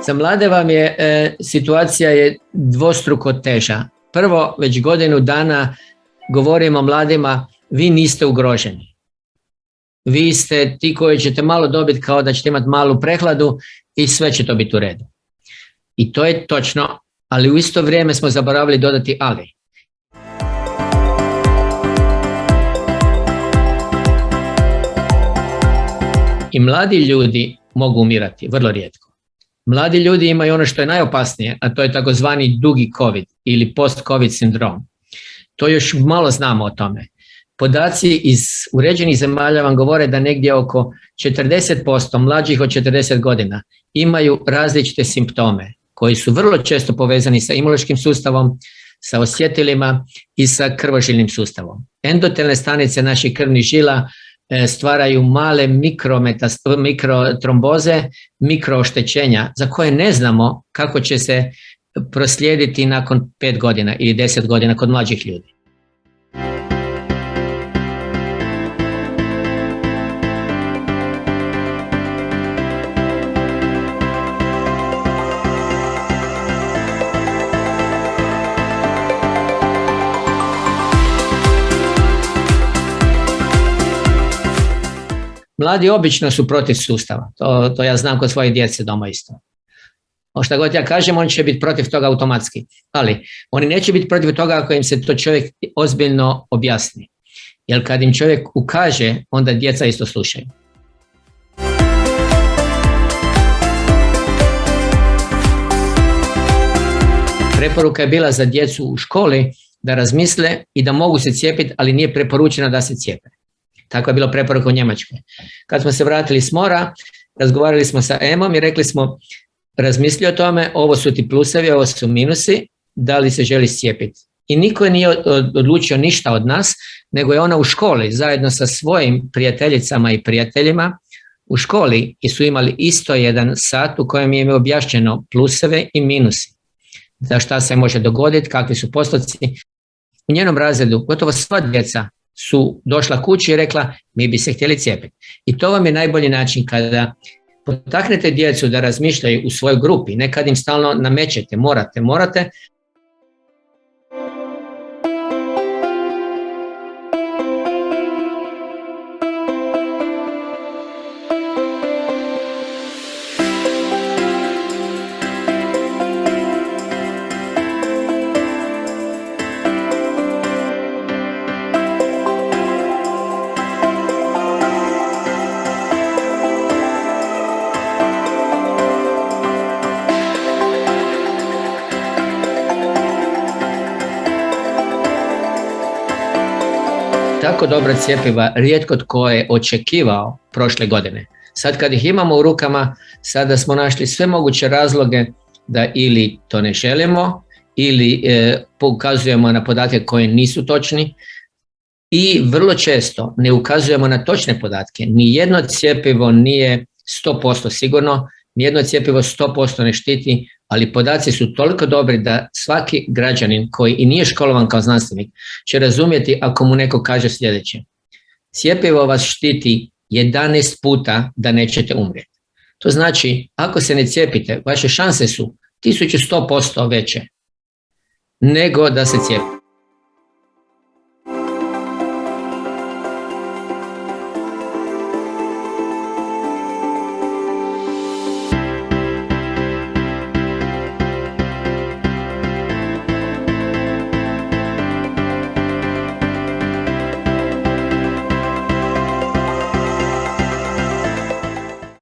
Za mlade vam je situacija je dvostruko teža. Prvo, već godinu dana govorimo mladima, vi niste ugroženi. Vi ste ti koji ćete malo dobiti kao da ćete imati malu prehladu i sve će to biti u redu. I to je točno, ali u isto vrijeme smo zaboravili dodati ali. I mladi ljudi mogu umirati, vrlo rijetko. Mladi ljudi imaju ono što je najopasnije, a to je takozvani dugi COVID ili post-COVID sindrom. To još malo znamo o tome. Podaci iz uređenih zemalja vam govore da negdje oko 40% mlađih od 40 godina imaju različite simptome koji su vrlo često povezani sa imunološkim sustavom, sa osjetilima i sa krvožilnim sustavom. Endotelne stanice naših krvnih žila stvaraju male mikrotromboze, mikrooštećenja za koje ne znamo kako će se proslijediti nakon 5 godina ili 10 godina kod mlađih ljudi. Mladi obično su protiv sustava, to ja znam kod svoje djece doma isto. Šta god ja kažem, oni će biti protiv toga automatski, ali oni neće biti protiv toga ako im se to čovjek ozbiljno objasni. Jer kad im čovjek ukaže, onda djeca isto slušaju. Preporuka je bila za djecu u školi da razmisle i da mogu se cijepiti, ali nije preporučeno da se cijepe. Tako je bilo preporuka u Njemačkoj. Kad smo se vratili s mora, razgovarali smo sa EMom i rekli smo, razmisli o tome, ovo su ti plusevi, ovo su minusi, da li se želi cijepiti. I niko nije odlučio ništa od nas, nego je ona u školi zajedno sa svojim prijateljicama i prijateljima u školi i su imali isto jedan sat u kojem im je objašnjeno pluseve i minusi. Za šta se može dogoditi, kakvi su postoci. U njenom razredu gotovo sva djeca su došla kući i rekla mi bi se htjeli cijepiti. I to vam je najbolji način kada potaknete djecu da razmišljaju u svojoj grupi, ne kad im stalno namećete, morate. Tako dobra cjepiva rijetko tko je očekivao prošle godine. Sad kad ih imamo u rukama, sada smo našli sve moguće razloge da ili to ne želimo ili pokazujemo na podatke koje nisu točni i vrlo često ne ukazujemo na točne podatke. Nijedno cjepivo nije 100% sigurno, nijedno cjepivo 100% ne štiti, ali podaci su toliko dobri da svaki građanin koji i nije školovan kao znanstvenik će razumjeti ako mu neko kaže sljedeće. Cjepivo vas štiti 11 puta da nećete umrijeti. To znači, ako se ne cijepite, vaše šanse su 1100% veće nego da se cijepite.